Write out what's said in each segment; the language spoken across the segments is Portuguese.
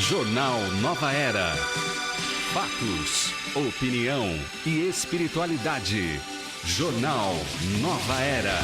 Jornal Nova Era. Fatos, opinião e espiritualidade. Jornal Nova Era.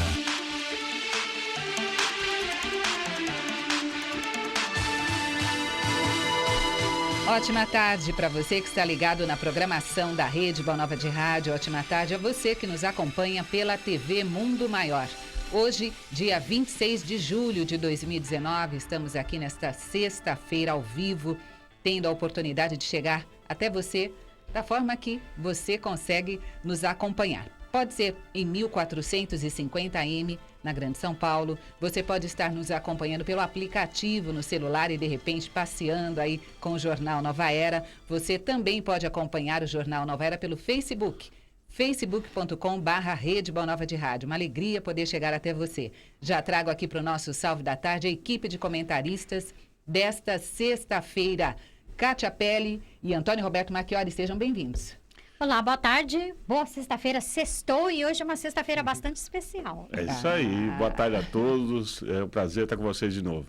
Ótima tarde para você que está ligado na programação da Rede Boa Nova de Rádio. Ótima tarde a você que nos acompanha pela TV Mundo Maior. Hoje, dia 26 de julho de 2019, estamos aqui nesta sexta-feira ao vivo, tendo a oportunidade de chegar até você da forma que você consegue nos acompanhar. Pode ser em 1450M, na Grande São Paulo. Você pode estar nos acompanhando pelo aplicativo no celular e, de repente, passeando aí com o Jornal Nova Era. Você também pode acompanhar o Jornal Nova Era pelo Facebook, facebook.com/Rede Boa Nova de Rádio. Uma alegria poder chegar até você. Já trago aqui para o nosso Salve da Tarde a equipe de comentaristas desta sexta-feira. Kátia Pelle e Antônio Roberto Marchiori, sejam bem-vindos. Olá, boa tarde, boa sexta-feira, sextou e hoje é uma sexta-feira bastante especial. É isso aí, boa tarde a todos, é um prazer estar com vocês de novo.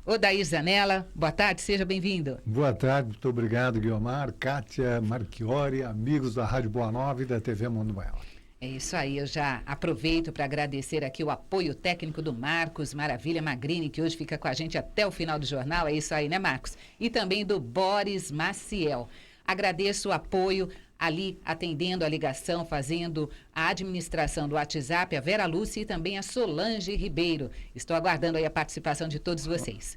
Odair Zanella, boa tarde, seja bem-vindo. Boa tarde, muito obrigado, Guiomar, Kátia, Marchiori, amigos da Rádio Boa Nova e da TV Mundo Maior. É isso aí, eu já aproveito para agradecer aqui o apoio técnico do Marcos Maravilha Magrini, que hoje fica com a gente até o final do jornal, é isso aí, né, Marcos? E também do Boris Maciel. Agradeço o apoio ali atendendo a ligação, fazendo a administração do WhatsApp, a Vera Lúcia e também a Solange Ribeiro. Estou aguardando aí a participação de todos vocês.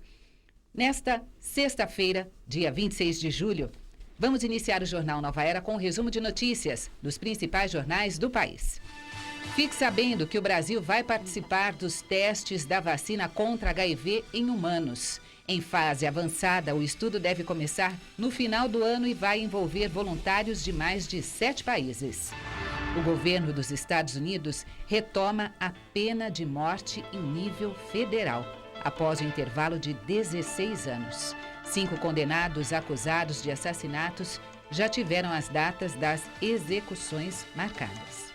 Nesta sexta-feira, dia 26 de julho, vamos iniciar o Jornal Nova Era com um resumo de notícias dos principais jornais do país. Fique sabendo que o Brasil vai participar dos testes da vacina contra HIV em humanos. Em fase avançada, o estudo deve começar no final do ano e vai envolver voluntários de mais de 7 países. O governo dos Estados Unidos retoma a pena de morte em nível federal, após o intervalo de 16 anos. 5 condenados acusados de assassinatos já tiveram as datas das execuções marcadas.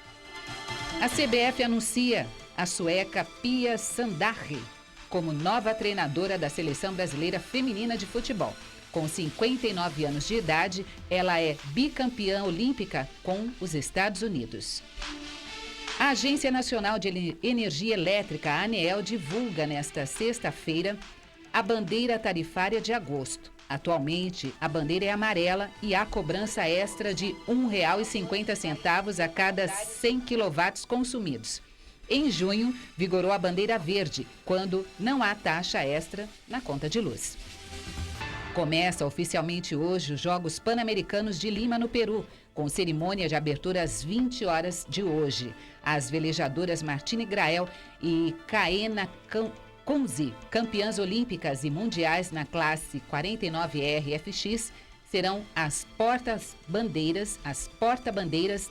A CBF anuncia a sueca Pia Sandarri como nova treinadora da Seleção Brasileira Feminina de Futebol. Com 59 anos de idade, ela é bicampeã olímpica com os Estados Unidos. A Agência Nacional de Energia Elétrica, a ANEEL, divulga nesta sexta-feira a bandeira tarifária de agosto. Atualmente, a bandeira é amarela e há cobrança extra de R$ 1,50 a cada 100 kW consumidos. Em junho, vigorou a bandeira verde, quando não há taxa extra na conta de luz. Começa oficialmente hoje os Jogos Pan-Americanos de Lima, no Peru, com cerimônia de abertura às 20 horas de hoje. As velejadoras Martine Grael e Kaena Kunze, campeãs olímpicas e mundiais na classe 49R FX, serão as porta-bandeiras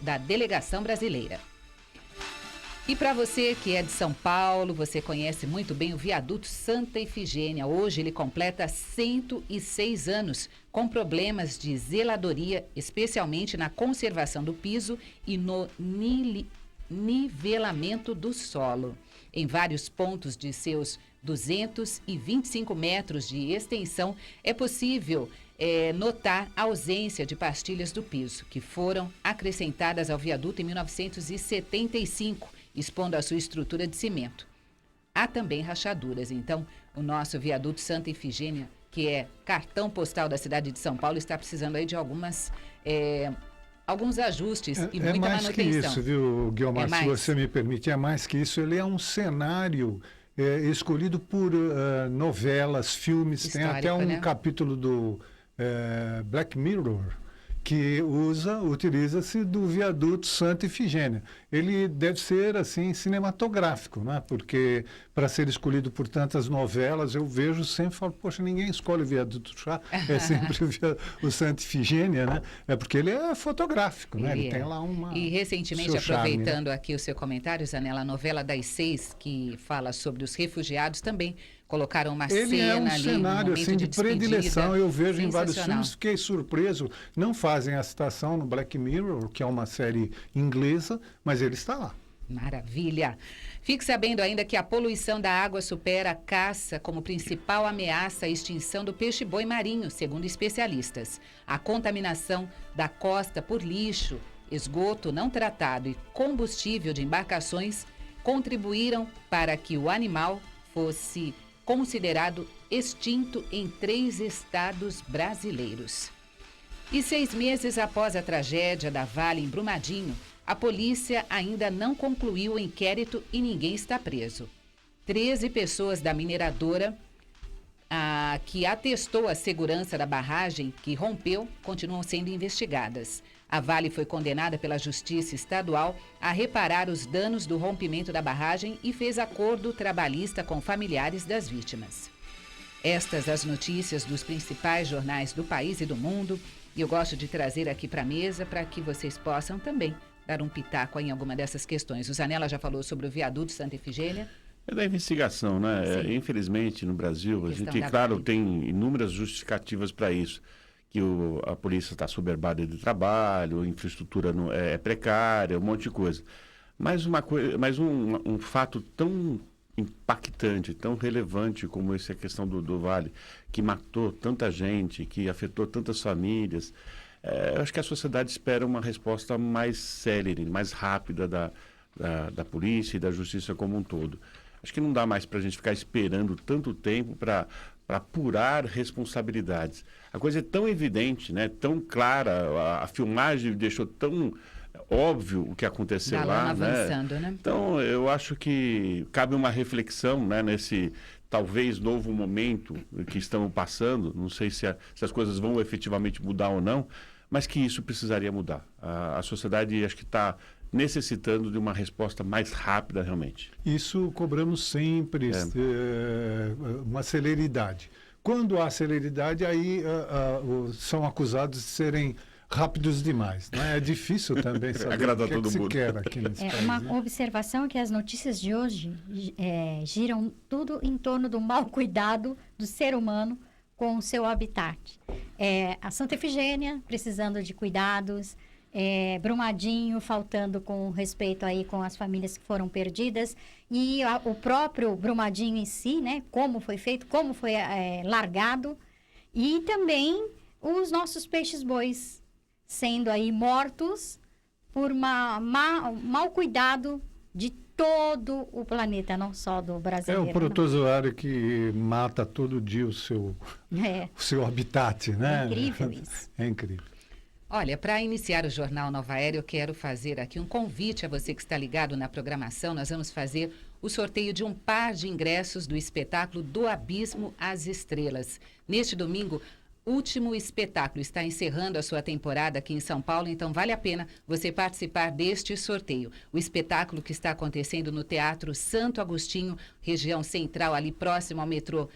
da delegação brasileira. E para você que é de São Paulo, você conhece muito bem o viaduto Santa Efigênia. Hoje ele completa 106 anos, com problemas de zeladoria, especialmente na conservação do piso e no nivelamento do solo. Em vários pontos de seus 225 metros de extensão, é possível notar a ausência de pastilhas do piso, que foram acrescentadas ao viaduto em 1975, expondo a sua estrutura de cimento. Há também rachaduras, então o nosso viaduto Santa Efigênia, que é cartão postal da cidade de São Paulo, está precisando aí de alguns ajustes e muita manutenção. É mais que isso, viu, Guiomar, se você me permite, é mais que isso. Ele é um cenário escolhido por novelas, filmes. Histórico, tem até um capítulo do Black Mirror, que utiliza-se do viaduto Santa Efigênia. Ele deve ser, assim, cinematográfico, né? Porque, para ser escolhido por tantas novelas, eu vejo sempre, falo, poxa, ninguém escolhe o viaduto Chá, é sempre o Santa Efigênia, né? É porque ele é fotográfico, né? Ele tem lá uma... E, recentemente, aproveitando aqui o seu comentário, Zanella, a novela das 6, que fala sobre os refugiados, também colocaram uma cena ali. Ele é um cenário assim, de predileção, eu vejo em vários filmes, fiquei surpreso. Não fazem a citação no Black Mirror, que é uma série inglesa, mas ele está lá. Maravilha! Fique sabendo ainda que a poluição da água supera a caça como principal ameaça à extinção do peixe-boi marinho, segundo especialistas. A contaminação da costa por lixo, esgoto não tratado e combustível de embarcações contribuíram para que o animal fosse considerado extinto em 3 estados brasileiros. E 6 meses após a tragédia da Vale em Brumadinho, a polícia ainda não concluiu o inquérito e ninguém está preso. 13 pessoas da mineradora que atestou a segurança da barragem que rompeu continuam sendo investigadas. A Vale foi condenada pela Justiça Estadual a reparar os danos do rompimento da barragem e fez acordo trabalhista com familiares das vítimas. Estas as notícias dos principais jornais do país e do mundo. E eu gosto de trazer aqui para a mesa para que vocês possam também dar um pitaco em alguma dessas questões. O Zanella já falou sobre o viaduto Santa Efigênia. É da investigação, né? Infelizmente, no Brasil, a gente, claro, tem inúmeras justificativas para isso. Que a polícia está soberbada de trabalho, a infraestrutura é precária, um monte de coisa. Mas um fato tão impactante, tão relevante como essa questão do Vale, que matou tanta gente, que afetou tantas famílias, eu acho que a sociedade espera uma resposta mais célere, mais rápida da polícia e da justiça como um todo. Acho que não dá mais para a gente ficar esperando tanto tempo para apurar responsabilidades. A coisa é tão evidente, né? Tão clara, a filmagem deixou tão óbvio o que aconteceu lá, avançando, né? Então, eu acho que cabe uma reflexão, né, nesse talvez novo momento que estamos passando. Não sei se as coisas vão efetivamente mudar ou não, mas que isso precisaria mudar. A sociedade, acho que está necessitando de uma resposta mais rápida, realmente. Isso cobramos sempre, uma celeridade. Quando há celeridade, aí são acusados de serem rápidos demais. Não é difícil também saber o que se quer aqui nesse país. Uma observação é que as notícias de hoje giram tudo em torno do mau cuidado do ser humano com o seu habitat. A Santa Efigênia precisando de cuidados, Brumadinho faltando com respeito aí com as famílias que foram perdidas e o próprio Brumadinho em si, né? Como foi feito, como foi largado e também os nossos peixes-bois sendo aí mortos por mau cuidado de todo o planeta, não só do brasileiro. É o protozoário que mata todo dia o seu habitat, né? É incrível isso. É incrível. Olha, para iniciar o Jornal Nova Era, eu quero fazer aqui um convite a você que está ligado na programação. Nós vamos fazer o sorteio de um par de ingressos do espetáculo Do Abismo às Estrelas. Neste domingo, último espetáculo, está encerrando a sua temporada aqui em São Paulo, então vale a pena você participar deste sorteio. O espetáculo que está acontecendo no Teatro Santo Agostinho, região central, ali próximo ao metrô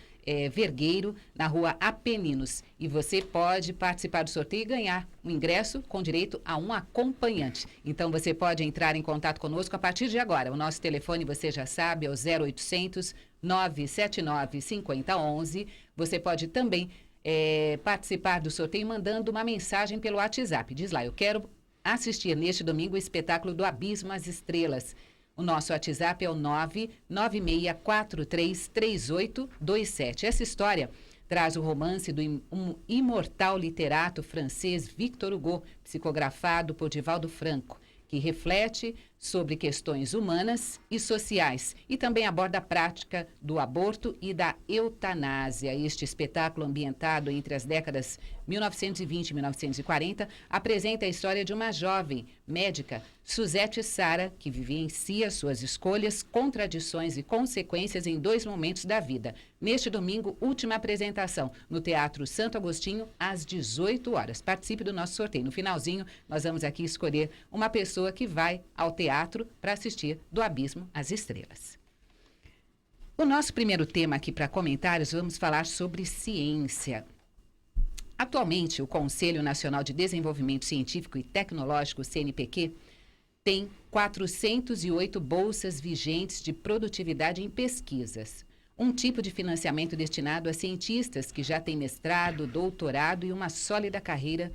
Vergueiro, na rua Apeninos. E você pode participar do sorteio e ganhar um ingresso com direito a um acompanhante. Então você pode entrar em contato conosco a partir de agora. O nosso telefone, você já sabe, é o 0800 979 5011. Você pode também participar do sorteio mandando uma mensagem pelo WhatsApp. Diz lá, eu quero assistir neste domingo o espetáculo Do Abismo às Estrelas. O nosso WhatsApp é o 996433827. Essa história traz o romance do imortal literato francês Victor Hugo, psicografado por Divaldo Franco, que reflete sobre questões humanas e sociais e também aborda a prática do aborto e da eutanásia. Este espetáculo, ambientado entre as décadas 1920 e 1940, apresenta a história de uma jovem médica, Suzette Sara, que vivencia suas escolhas, contradições e consequências em 2 momentos da vida. Neste domingo, última apresentação no Teatro Santo Agostinho, às 18 horas. Participe do nosso sorteio. No finalzinho, nós vamos aqui escolher uma pessoa que vai ao teatro para assistir Do Abismo às Estrelas. O nosso primeiro tema aqui para comentários, vamos falar sobre ciência. Atualmente, o Conselho Nacional de Desenvolvimento Científico e Tecnológico, CNPq, tem 408 bolsas vigentes de produtividade em pesquisas. Um tipo de financiamento destinado a cientistas que já têm mestrado, doutorado e uma sólida carreira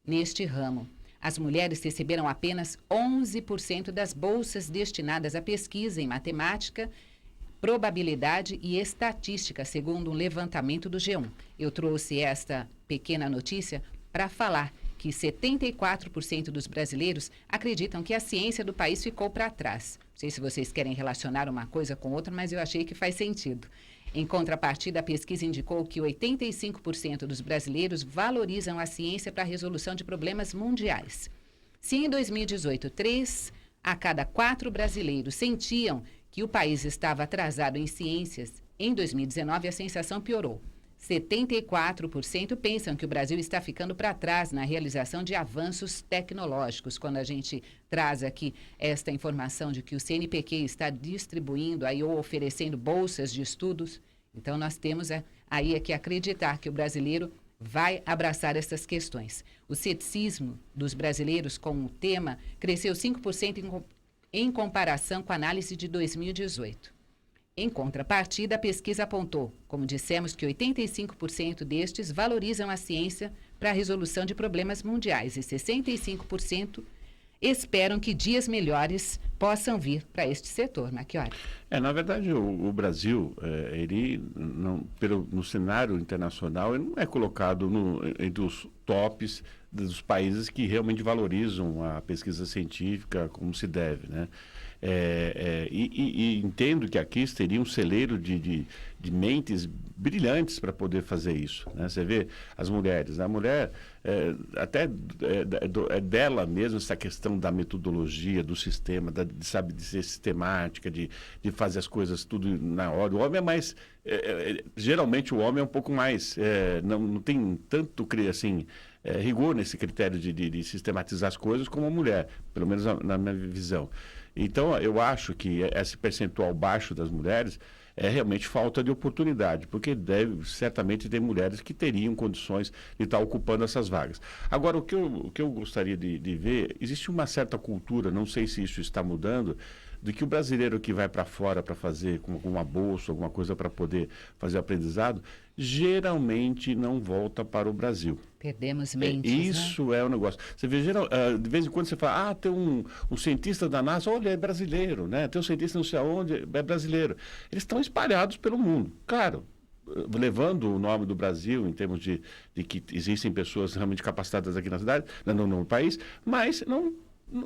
neste ramo. as mulheres receberam apenas 11% das bolsas destinadas à pesquisa em matemática, probabilidade e estatística, segundo um levantamento do G1. Eu trouxe esta pequena notícia para falar que 74% dos brasileiros acreditam que a ciência do país ficou para trás. Não sei se vocês querem relacionar uma coisa com outra, mas eu achei que faz sentido. Em contrapartida, a pesquisa indicou que 85% dos brasileiros valorizam a ciência para a resolução de problemas mundiais. Se em 2018, 3 a cada 4 brasileiros sentiam que o país estava atrasado em ciências, em 2019 a sensação piorou. 74% pensam que o Brasil está ficando para trás na realização de avanços tecnológicos. Quando a gente traz aqui esta informação de que o CNPq está distribuindo aí ou oferecendo bolsas de estudos, então nós temos aí que acreditar que o brasileiro vai abraçar essas questões. O ceticismo dos brasileiros com o tema cresceu 5% em comparação com a análise de 2018. Em contrapartida, a pesquisa apontou, como dissemos, que 85% destes valorizam a ciência para a resolução de problemas mundiais e 65% esperam que dias melhores possam vir para este setor. Marchiori. Na verdade, o Brasil, ele no cenário internacional, ele não é colocado entre os tops dos países que realmente valorizam a pesquisa científica como se deve, né? E entendo que aqui teria um celeiro de mentes brilhantes para poder fazer isso, né? Você vê as mulheres, a mulher é dela mesmo essa questão da metodologia, do sistema, de ser sistemática, de fazer as coisas tudo na hora. O homem é mais, geralmente o homem é um pouco mais, não tem tanto assim, rigor nesse critério de sistematizar as coisas como a mulher, pelo menos na minha visão. Então, eu acho que esse percentual baixo das mulheres é realmente falta de oportunidade, porque certamente ter mulheres que teriam condições de estar ocupando essas vagas. Agora, o que eu gostaria de ver, existe uma certa cultura, não sei se isso está mudando, de que o brasileiro que vai para fora para fazer com uma bolsa, alguma coisa para poder fazer aprendizado, geralmente não volta para o Brasil. Perdemos mentes, Isso, né? É o negócio. Você vê, de vez em quando você fala, tem um cientista da NASA, olha, é brasileiro, né? Tem um cientista não sei aonde, é brasileiro. Eles estão espalhados pelo mundo. Claro, levando o nome do Brasil em termos de que existem pessoas realmente capacitadas aqui na cidade, no país, mas não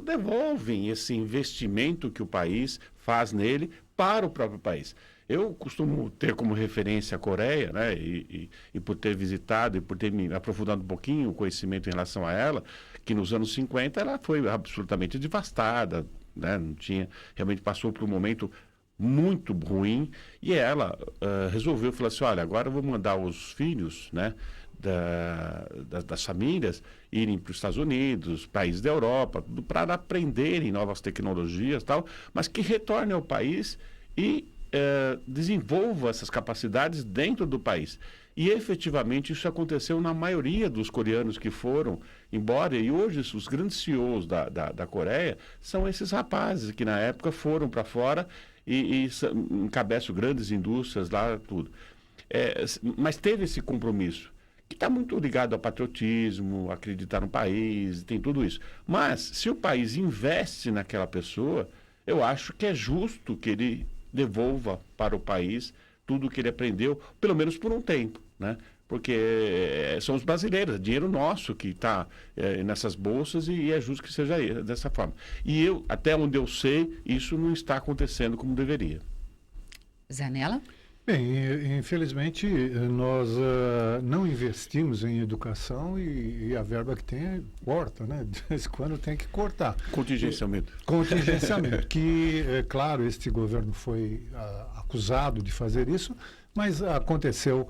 devolvem esse investimento que o país faz nele para o próprio país. Eu costumo ter como referência a Coreia, né? E por ter visitado e por ter me aprofundado um pouquinho o conhecimento em relação a ela, que nos anos 50 ela foi absolutamente devastada, né? Não tinha, realmente passou por um momento muito ruim, e ela resolveu falar assim, olha, agora eu vou mandar os filhos, né, das famílias irem para os Estados Unidos, países da Europa, para aprenderem novas tecnologias e tal, mas que retornem ao país e desenvolva essas capacidades dentro do país. E efetivamente isso aconteceu na maioria dos coreanos que foram embora, e hoje os grandes CEOs da Coreia são esses rapazes que na época foram para fora e encabeçam grandes indústrias lá, tudo. Mas teve esse compromisso, que está muito ligado ao patriotismo, acreditar no país, tem tudo isso. Mas, se o país investe naquela pessoa, eu acho que é justo que ele devolva para o país tudo o que ele aprendeu, pelo menos por um tempo, né? Porque são os brasileiros, é dinheiro nosso que está nessas bolsas e é justo que seja dessa forma. E até onde eu sei, isso não está acontecendo como deveria. Zanella? Bem, infelizmente, nós não investimos em educação e a verba que tem corta, né? De vez em quando tem que cortar. Contingenciamento. Contingenciamento, que, claro, este governo foi acusado de fazer isso, mas aconteceu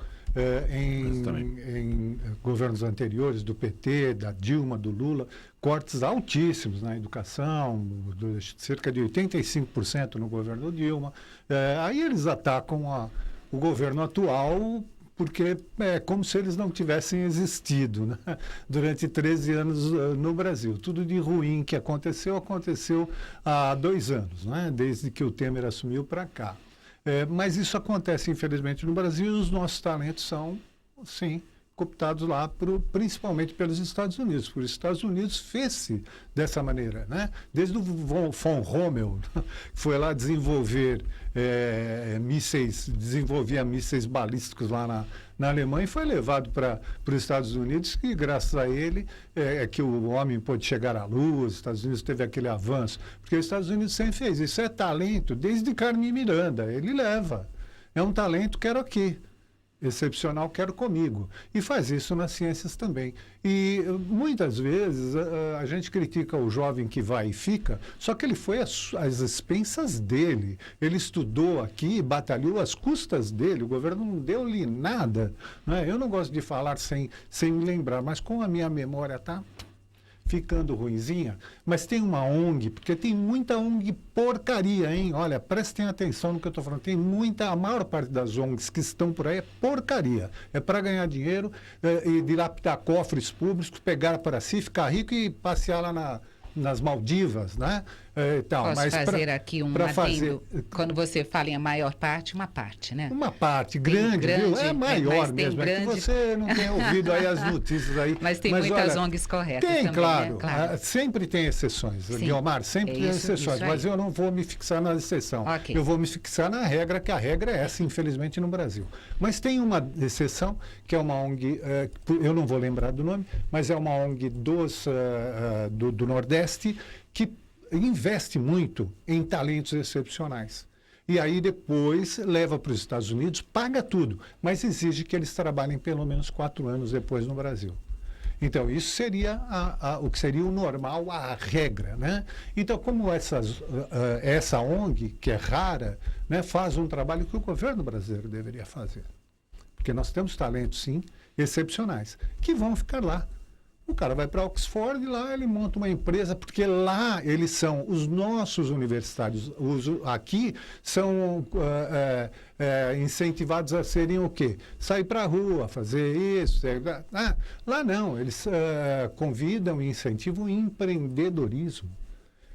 em governos anteriores, do PT, da Dilma, do Lula, cortes altíssimos na educação, cerca de 85% no governo Dilma. Aí eles atacam o governo atual porque é como se eles não tivessem existido, né? Durante 13 anos no Brasil. Tudo de ruim que aconteceu há 2 anos, né? Desde que o Temer assumiu para cá. Mas isso acontece, infelizmente, no Brasil, e os nossos talentos são, sim, cooptados lá, principalmente pelos Estados Unidos. Os Estados Unidos fez-se dessa maneira, né? Desde o von Rommel, foi lá desenvolver desenvolvia mísseis balísticos lá na Alemanha e foi levado para os Estados Unidos, e graças a ele que o homem pôde chegar à Lua, os Estados Unidos teve aquele avanço, porque os Estados Unidos sempre fez isso. É talento, desde Carmen Miranda, ele leva. É um talento, quero aqui. Excepcional, quero comigo. E faz isso nas ciências também. E muitas vezes a gente critica o jovem que vai e fica, só que ele foi às expensas dele. Ele estudou aqui, batalhou às custas dele, o governo não deu-lhe nada. Né? Eu não gosto de falar sem me lembrar, mas como a minha memória está ficando ruinzinha, mas tem uma ONG, porque tem muita ONG porcaria, hein? Olha, prestem atenção no que eu estou falando. A maior parte das ONGs que estão por aí é porcaria. É para ganhar dinheiro e dilapidar cofres públicos, pegar para si, ficar rico e passear lá nas Maldivas, né? Posso fazer aqui um adendo? Quando você fala em a maior parte, uma parte, né? Uma parte grande, viu? É maior mesmo. É que você não tem ouvido aí as notícias aí. Mas tem muitas ONGs corretas também, claro. Né? Claro. Sempre tem exceções, Guiomar, sempre tem exceções. Mas eu não vou me fixar na exceção. Okay. Eu vou me fixar na regra, que a regra é essa, infelizmente, no Brasil. Mas tem uma exceção, que é uma ONG, eu não vou lembrar do nome, mas é uma ONG do Nordeste, que investe muito em talentos excepcionais. E aí depois leva para os Estados Unidos, paga tudo, mas exige que eles trabalhem pelo menos 4 anos depois no Brasil. Então, isso seria o que seria o normal, a regra, né? Então, como essa ONG, que é rara, né, faz um trabalho que o governo brasileiro deveria fazer. Porque nós temos talentos, sim, excepcionais, que vão ficar lá. O cara vai para Oxford e lá ele monta uma empresa, porque lá eles são, os nossos universitários, aqui são incentivados a serem o quê? Sair para a rua, fazer isso. Lá não, eles convidam e incentivam o empreendedorismo.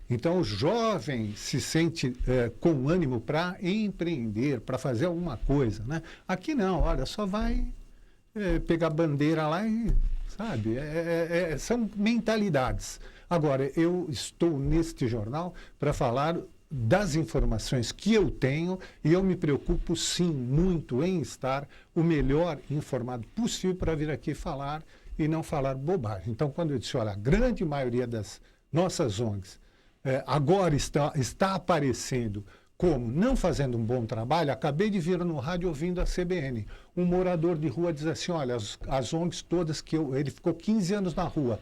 Então o jovem se sente com ânimo para empreender, para fazer alguma coisa, né? Aqui não, olha, só vai pegar bandeira lá e... Sabe? São mentalidades. Agora, eu estou neste jornal para falar das informações que eu tenho e eu me preocupo, sim, muito em estar o melhor informado possível para vir aqui falar e não falar bobagem. Então, quando eu disse, olha, a grande maioria das nossas ONGs agora está aparecendo como não fazendo um bom trabalho. Acabei de vir no rádio ouvindo a CBN. Um morador de rua diz assim, olha, as ONGs todas ele ficou 15 anos na rua.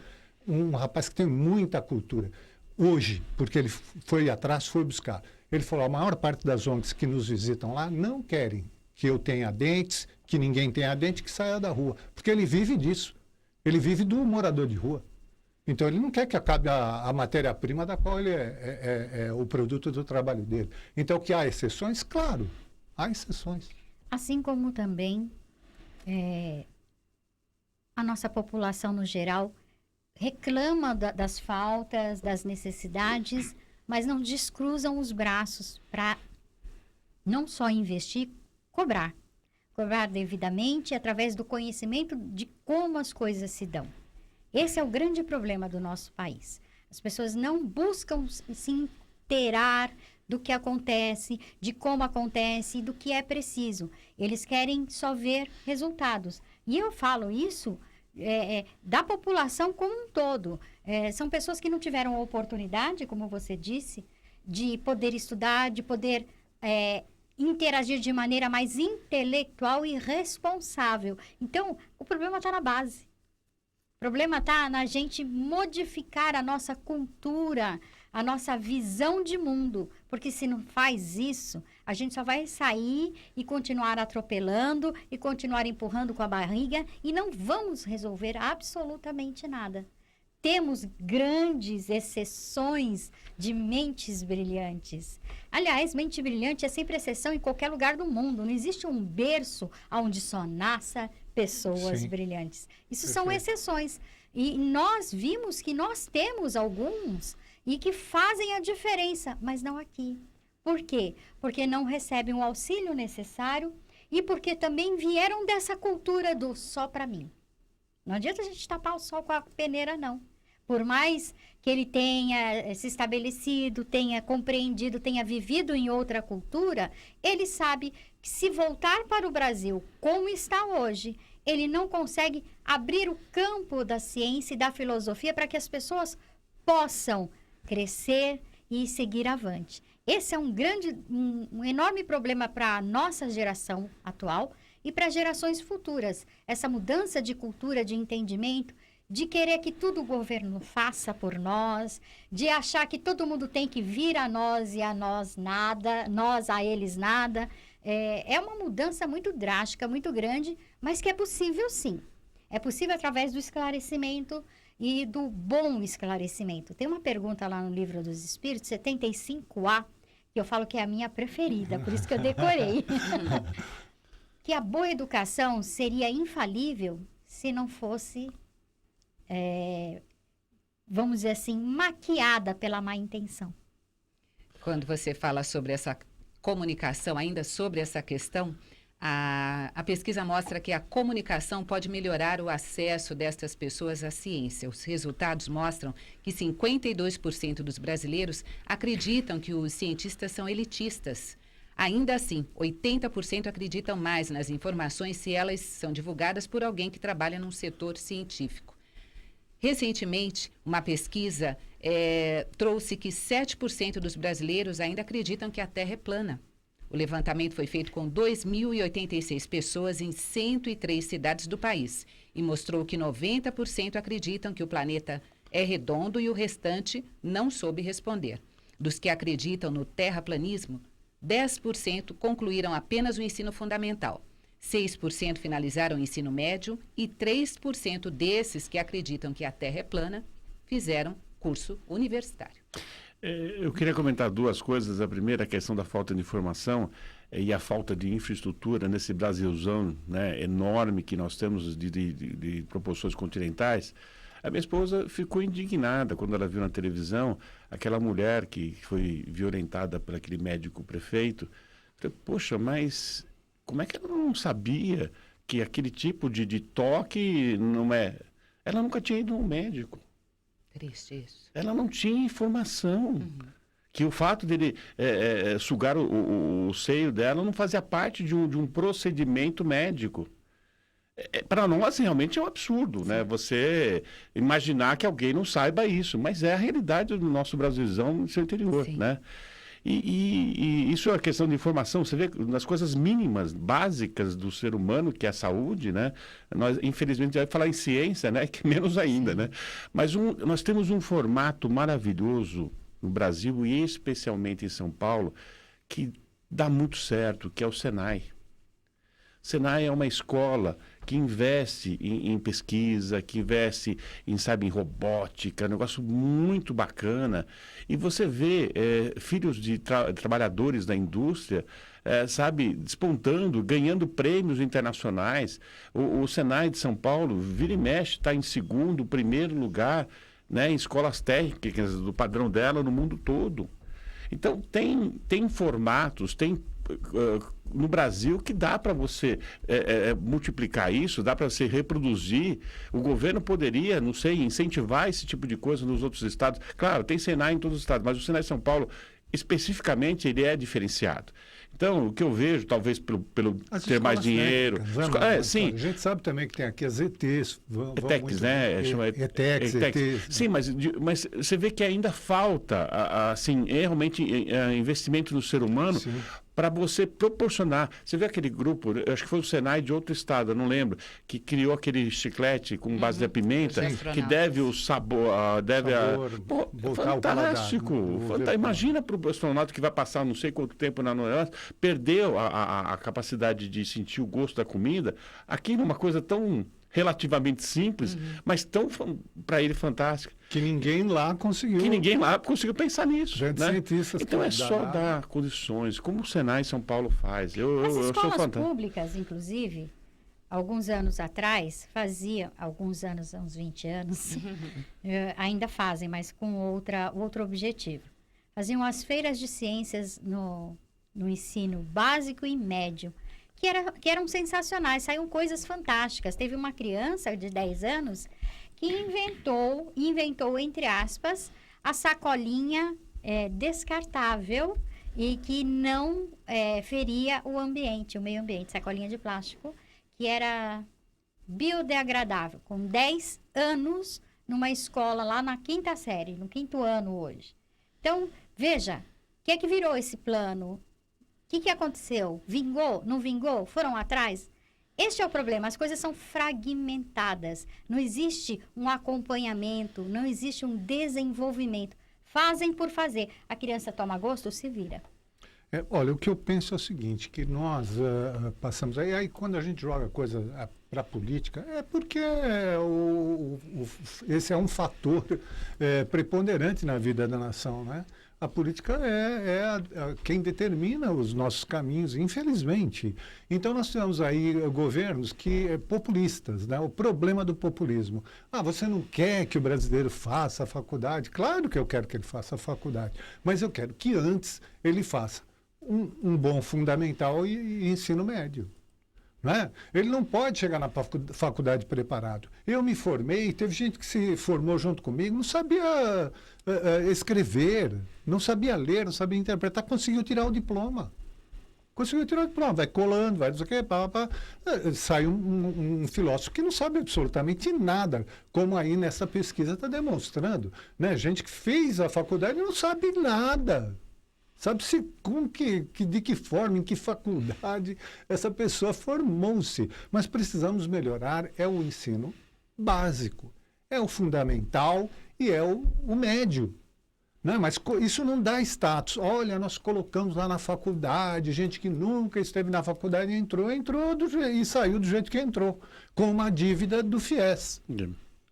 Um rapaz que tem muita cultura. Hoje, porque ele foi atrás, foi buscar. Ele falou, a maior parte das ONGs que nos visitam lá não querem que eu tenha dentes, que ninguém tenha dente, que saia da rua. Porque ele vive disso. Ele vive do morador de rua. Então, ele não quer que acabe a matéria-prima da qual ele é o produto do trabalho dele. Então, que há exceções? Claro, há exceções. Assim como também a nossa população, no geral, reclama das faltas, das necessidades, mas não descruzam os braços para não só investir, cobrar. Cobrar devidamente através do conhecimento de como as coisas se dão. Esse é o grande problema do nosso país. As pessoas não buscam se inteirar do que acontece, de como acontece, do que é preciso. Eles querem só ver resultados. E eu falo isso da população como um todo. São pessoas que não tiveram a oportunidade, como você disse, de poder estudar, de poder interagir de maneira mais intelectual e responsável. Então, o problema está na base. O problema está na gente modificar a nossa cultura, a nossa visão de mundo. Porque se não faz isso, a gente só vai sair e continuar atropelando e continuar empurrando com a barriga e não vamos resolver absolutamente nada. Temos grandes exceções de mentes brilhantes. Aliás, mente brilhante é sempre exceção em qualquer lugar do mundo. Não existe um berço onde só nasça pessoas brilhantes. Isso são exceções. E nós vimos que nós temos alguns e que fazem a diferença, mas não aqui. Por quê? Porque não recebem o auxílio necessário e porque também vieram dessa cultura do só para mim. Não adianta a gente tapar o sol com a peneira, não. Por mais que ele tenha se estabelecido, tenha compreendido, tenha vivido em outra cultura, ele sabe que se voltar para o Brasil como está hoje, ele não consegue abrir o campo da ciência e da filosofia para que as pessoas possam crescer e seguir avante. Esse é um enorme problema para a nossa geração atual e para gerações futuras. Essa mudança de cultura, de entendimento, de querer que tudo o governo faça por nós, de achar que todo mundo tem que vir a nós e a nós nada, nós a eles nada. É uma mudança muito drástica, muito grande, mas que é possível sim. É possível através do esclarecimento e do bom esclarecimento. Tem uma pergunta lá no Livro dos Espíritos, 75A, que eu falo que é a minha preferida, por isso que eu decorei. Que a boa educação seria infalível se não fosse, vamos dizer assim, maquiada pela má intenção. Quando você fala sobre essa comunicação, ainda sobre essa questão, a pesquisa mostra que a comunicação pode melhorar o acesso destas pessoas à ciência. Os resultados mostram que 52% dos brasileiros acreditam que os cientistas são elitistas. Ainda assim, 80% acreditam mais nas informações se elas são divulgadas por alguém que trabalha num setor científico. Recentemente, uma pesquisa trouxe que 7% dos brasileiros ainda acreditam que a Terra é plana. O levantamento foi feito com 2.086 pessoas em 103 cidades do país e mostrou que 90% acreditam que o planeta é redondo e o restante não soube responder. Dos que acreditam no terraplanismo, 10% concluíram apenas o ensino fundamental, 6% finalizaram o ensino médio e 3% desses que acreditam que a Terra é plana fizeram curso universitário. Eu queria comentar duas coisas. A primeira, a questão da falta de informação e a falta de infraestrutura nesse Brasilzão, né, enorme que nós temos de proporções continentais. A minha esposa ficou indignada quando ela viu na televisão aquela mulher que foi violentada por aquele médico prefeito. Falei, poxa, mas como é que ela não sabia que aquele tipo de toque não é... Ela nunca tinha ido a um médico. Triste isso. Ela não tinha informação. Que o fato dele sugar o seio dela não fazia parte de um procedimento médico. Para nós, realmente é um absurdo, né? Você imaginar que alguém não saiba isso. Mas é a realidade do nosso Brasilzão no seu interior, né? E isso é uma questão de informação. Você vê nas coisas mínimas, básicas do ser humano, que é a saúde, né? Nós, infelizmente, vai falar em ciência, né? Que menos ainda, né? Mas nós temos um formato maravilhoso no Brasil e especialmente em São Paulo, que dá muito certo, que é o Senai. Senai é uma escola que investe em pesquisa, que investe em robótica, um negócio muito bacana. E você vê filhos de trabalhadores da indústria, despontando, ganhando prêmios internacionais. O Senai de São Paulo, vira e mexe, está em segundo, primeiro lugar, né, em escolas técnicas do padrão dela no mundo todo. Então, tem formatos, no Brasil que dá para você multiplicar isso, dá para você reproduzir. O governo poderia, não sei, incentivar esse tipo de coisa nos outros estados. Claro, tem Senai em todos os estados, mas o Senai de São Paulo, especificamente, ele é diferenciado. Então, o que eu vejo, talvez pelo ter mais dinheiro... Sim. A gente sabe também que tem aqui as ETs. ETECs, né? ETECs. Sim, mas você vê que ainda falta, realmente, investimento no ser humano para você proporcionar. Você vê aquele grupo, acho que foi o Senai de outro estado, eu não lembro, que criou aquele chiclete com base de pimenta, que deve o sabor... fantástico! Imagina para o astronauta que vai passar não sei quanto tempo na noite, perdeu a capacidade de sentir o gosto da comida. Aqui numa coisa tão relativamente simples, mas tão, para ele, fantástica. Que ninguém lá conseguiu pensar nisso. Então é só dar condições, como o Senai em São Paulo faz. As escolas públicas, inclusive, alguns anos atrás, uns 20 anos, ainda fazem, mas com outro objetivo. Faziam as feiras de ciências no ensino básico e médio, que eram sensacionais, saíam coisas fantásticas. Teve uma criança de 10 anos que inventou, entre aspas, a sacolinha descartável e que não feria o meio ambiente, sacolinha de plástico, que era biodegradável, com 10 anos numa escola lá na 5ª série, no 5º ano hoje. Então, veja, o que é que virou esse plano? O que aconteceu? Vingou? Não vingou? Foram atrás? Este é o problema, as coisas são fragmentadas, não existe um acompanhamento, não existe um desenvolvimento. Fazem por fazer. A criança toma gosto, se vira. Olha, o que eu penso é o seguinte, que nós passamos aí quando a gente joga coisa para a política, é porque esse é um fator preponderante na vida da nação, né? A política é quem determina os nossos caminhos, infelizmente. Então, nós temos aí governos populistas, né? O problema do populismo. Você não quer que o brasileiro faça a faculdade? Claro que eu quero que ele faça a faculdade, mas eu quero que antes ele faça um bom fundamental e ensino médio. Né? Ele não pode chegar na faculdade preparado. Eu me formei, teve gente que se formou junto comigo, não sabia escrever, não sabia ler, não sabia interpretar, conseguiu tirar o diploma. Vai colando, vai não sei o quê, sai um filósofo que não sabe absolutamente nada, como aí nessa pesquisa está demonstrando. Né? Gente que fez a faculdade não sabe nada. Sabe-se de que forma, em que faculdade essa pessoa formou-se. Mas precisamos melhorar o ensino básico, o fundamental e o médio. Né? Mas isso não dá status. Olha, nós colocamos lá na faculdade, gente que nunca esteve na faculdade entrou e saiu do jeito que entrou, com uma dívida do FIES.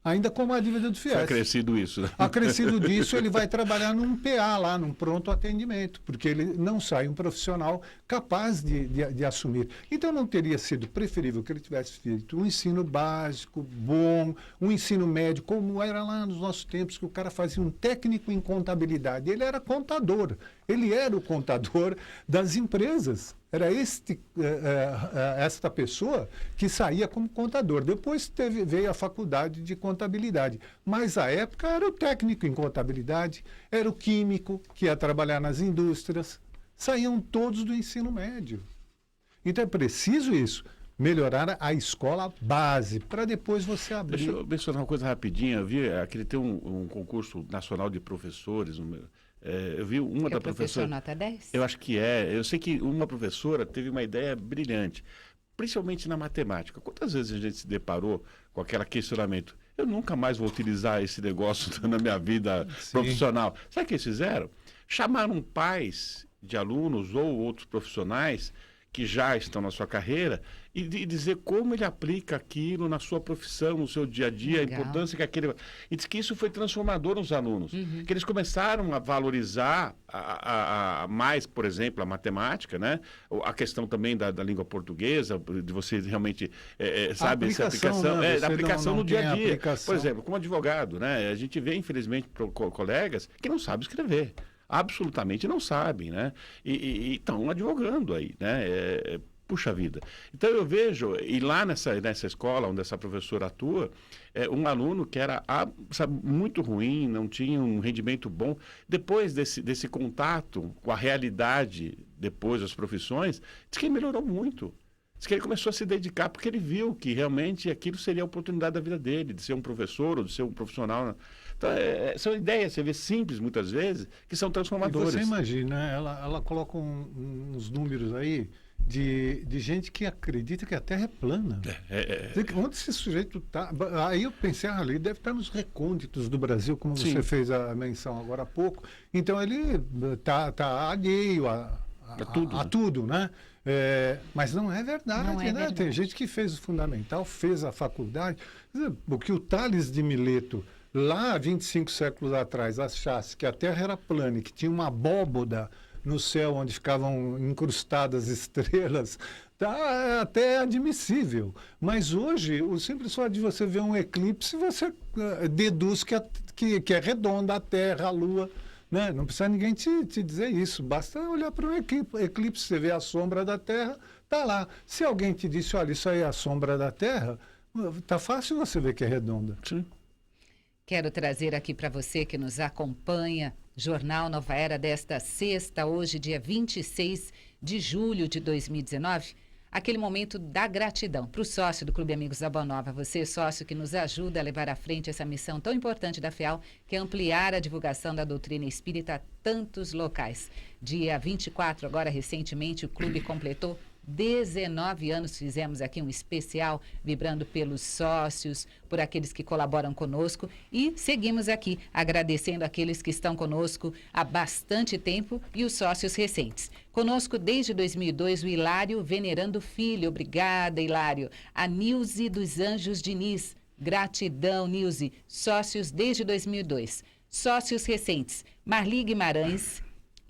Ainda com uma dívida do FIES. Acrescido isso. Né? Acrescido disso, ele vai trabalhar num PA lá, num pronto atendimento, porque ele não sai um profissional capaz de assumir. Então, não teria sido preferível que ele tivesse feito um ensino básico, bom, um ensino médio, como era lá nos nossos tempos, que o cara fazia um técnico em contabilidade. Ele era contador. Ele era o contador das empresas. Era esta pessoa que saía como contador. Depois veio a faculdade de contabilidade. Mas, à época, era o técnico em contabilidade, era o químico que ia trabalhar nas indústrias. Saíam todos do ensino médio. Então, é preciso isso. Melhorar a escola base, para depois você abrir. Deixa eu mencionar uma coisa rapidinha. Eu vi aquele tem um concurso nacional de professores. Eu vi uma da professora. Nota 10? Eu acho que é. Eu sei que uma professora teve uma ideia brilhante, principalmente na matemática. Quantas vezes a gente se deparou com aquele questionamento? Eu nunca mais vou utilizar esse negócio na minha vida profissional. Sabe o que eles fizeram? Chamaram pais de alunos ou outros profissionais que já estão na sua carreira e dizer como ele aplica aquilo na sua profissão, no seu dia a dia, Legal. a importância que aquele... E diz que isso foi transformador nos alunos, que eles começaram a valorizar mais, por exemplo, a matemática, né? A questão também da língua portuguesa, de você realmente, sabe, essa aplicação, né? Da aplicação no dia a dia. Aplicação. Por exemplo, como advogado, né? A gente vê, infelizmente, colegas que não sabem escrever. Absolutamente não sabem, né? E estão advogando aí, né? Puxa vida. Então eu vejo, e lá nessa escola onde essa professora atua, um aluno que era muito ruim, não tinha um rendimento bom. Depois desse contato com a realidade, depois das profissões, diz que ele melhorou muito. Diz que ele começou a se dedicar porque ele viu que realmente aquilo seria a oportunidade da vida dele, de ser um professor ou de ser um profissional. Então, são ideias, você vê, simples muitas vezes, que são transformadoras. E você imagina, ela coloca uns números aí de gente que acredita que a Terra é plana. Onde esse sujeito está? Aí eu pensei, ele deve estar nos recônditos do Brasil, como Sim. você fez a menção agora há pouco. Então ele está alheio a tudo, né? Mas não é verdade, Não é né? verdade. Tem gente que fez o fundamental, fez a faculdade. O que o Tales de Mileto, lá 25 séculos atrás, achasse que a Terra era plana e que tinha uma abóboda no céu onde ficavam incrustadas estrelas, tá até admissível. Mas hoje, o simples fato de você ver um eclipse, você deduz que é redonda a Terra, a Lua. né? Não precisa ninguém te dizer isso. Basta olhar para um eclipse, você vê a sombra da Terra, está lá. Se alguém te disse, olha, isso aí é a sombra da Terra, está fácil você ver que é redonda. Sim. Quero trazer aqui para você que nos acompanha, Jornal Nova Era desta sexta, hoje, dia 26 de julho de 2019, aquele momento da gratidão para o sócio do Clube Amigos da Boa Nova, você, sócio, que nos ajuda a levar à frente essa missão tão importante da FEAL, que é ampliar a divulgação da doutrina espírita a tantos locais. Dia 24, agora recentemente, o clube completou 19 anos, fizemos aqui um especial vibrando pelos sócios, por aqueles que colaboram conosco e seguimos aqui agradecendo aqueles que estão conosco há bastante tempo e os sócios recentes. Conosco desde 2002 o Hilário Venerando Filho, obrigada Hilário. A Nilze dos Anjos Diniz, gratidão Nilze, sócios desde 2002. Sócios recentes, Marli Guimarães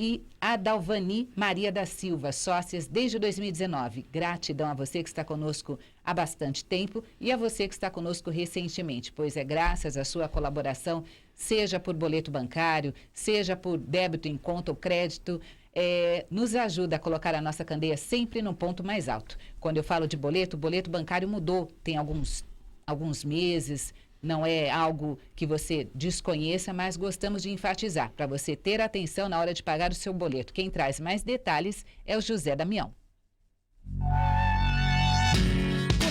e Adalvani Maria da Silva, sócias desde 2019. Gratidão a você que está conosco há bastante tempo e a você que está conosco recentemente, pois é graças à sua colaboração, seja por boleto bancário, seja por débito em conta ou crédito, nos ajuda a colocar a nossa candeia sempre no ponto mais alto. Quando eu falo de boleto, o boleto bancário mudou, tem alguns meses. Não é algo que você desconheça, mas gostamos de enfatizar, para você ter atenção na hora de pagar o seu boleto. Quem traz mais detalhes é o José Damião.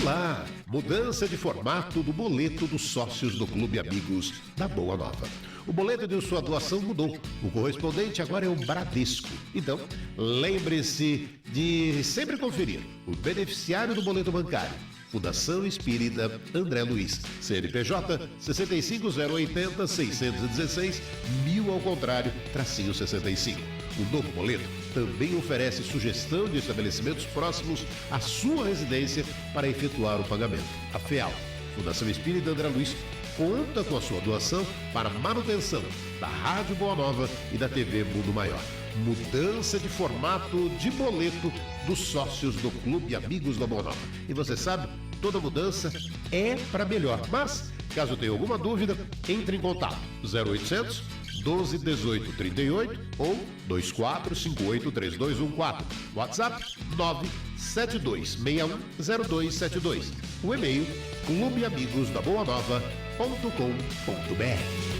Olá! Mudança de formato do boleto dos sócios do Clube Amigos da Boa Nova. O boleto de sua doação mudou. O correspondente agora é o Bradesco. Então, lembre-se de sempre conferir o beneficiário do boleto bancário. Fundação Espírita André Luiz, CNPJ 65080-616-1000 ao contrário, tracinho 65. O novo boleto também oferece sugestão de estabelecimentos próximos à sua residência para efetuar o pagamento. A FEAL, Fundação Espírita André Luiz, conta com a sua doação para manutenção da Rádio Boa Nova e da TV Mundo Maior. Mudança de formato de boleto dos sócios do Clube Amigos da Boa Nova. E você sabe, toda mudança é para melhor. Mas, caso tenha alguma dúvida, entre em contato. 0800 12 18 38 ou 24583214. WhatsApp 972610272. O e-mail clubeamigosdaboanova.com.br.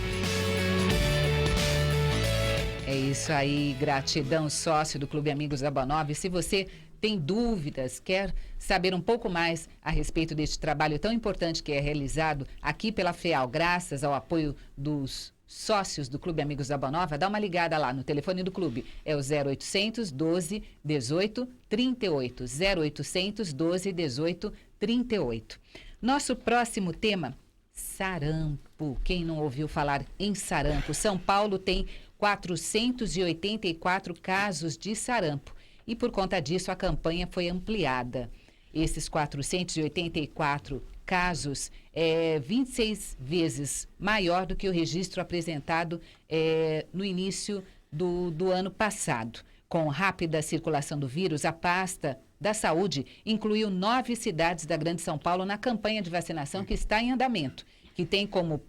É isso aí, gratidão, sócio do Clube Amigos da Boa Nova. E se você tem dúvidas, quer saber um pouco mais a respeito deste trabalho tão importante que é realizado aqui pela FEAL, graças ao apoio dos sócios do Clube Amigos da Boa Nova, dá uma ligada lá no telefone do clube. É o 0800 12 18 38. 0800 12 18 38. Nosso próximo tema, sarampo. Quem não ouviu falar em sarampo? São Paulo tem 484 casos de sarampo e por conta disso a campanha foi ampliada. Esses 484 casos é 26 vezes maior do que o registro apresentado no início do ano passado. Com rápida circulação do vírus, a pasta da Saúde incluiu 9 cidades da Grande São Paulo na campanha de vacinação que está em andamento, que tem como